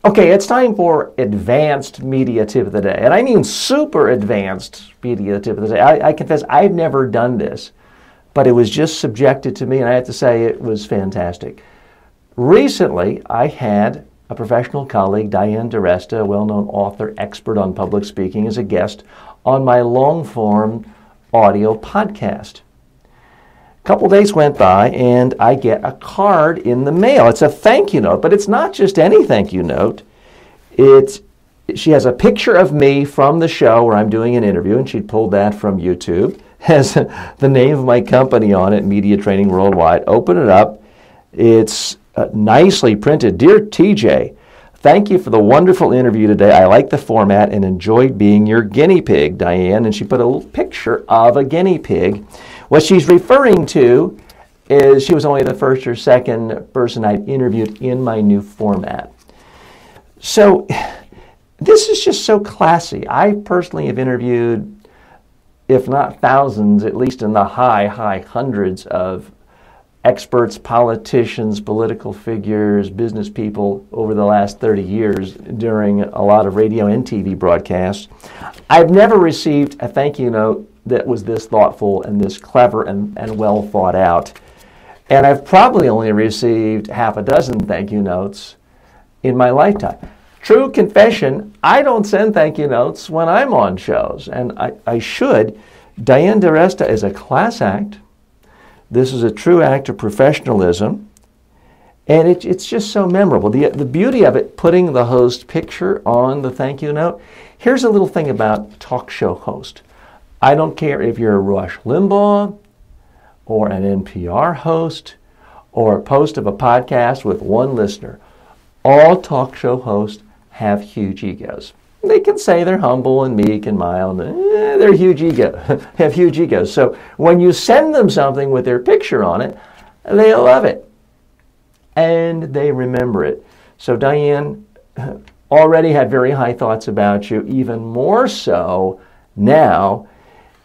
Okay, it's time for advanced media tip of the day. And I mean super advanced media tip of the day. I confess I've never done this, but it was just subjected to me, and I have to say it was fantastic. Recently, I had a professional colleague, Diane DiResta, a well-known author, expert on public speaking, as a guest on my long-form audio podcast. A couple days went by, and I get a card in the mail. It's a thank you note, but it's not just any thank you note. She has a picture of me from the show where I'm doing an interview, and she pulled that from YouTube. Has the name of my company on it, Media Training Worldwide. Open it up. It's nicely printed. Dear TJ, thank you for the wonderful interview today. I like the format and enjoyed being your guinea pig, Diane. And she put a little picture of a guinea pig. What she's referring to is she was only the first or second person I'd interviewed in my new format. So this is just so classy. I personally have interviewed, if not thousands, at least in the high hundreds of experts, politicians, political figures, business people over the last 30 years during a lot of radio and TV broadcasts. I've never received a thank you note that was this thoughtful and this clever and well thought out. And I've probably only received half a dozen thank you notes in my lifetime. True confession, I don't send thank you notes when I'm on shows, and I should. Diane DiResta is a class act. This is a true act of professionalism, and it's just so memorable. The beauty of it, putting the host picture on the thank you note. Here's a little thing about talk show host. I don't care if you're Rush Limbaugh or an NPR host or a host of a podcast with one listener. All talk show hosts have huge egos. They can say they're humble and meek and mild. They're huge ego, have huge egos. So when you send them something with their picture on it, they love it and they remember it. So Diane already had very high thoughts about you, even more so now.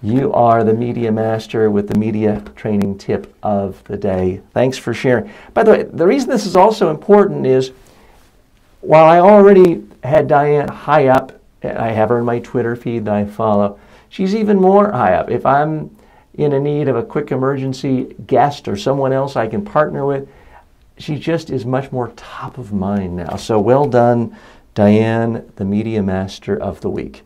You are the media master with the media training tip of the day. Thanks for sharing. By the way, the reason this is also important is while I already had Diane high up, I have her in my Twitter feed that I follow, she's even more high up. If I'm in a need of a quick emergency guest or someone else I can partner with, she just is much more top of mind now. So well done, Diane, the media master of the week.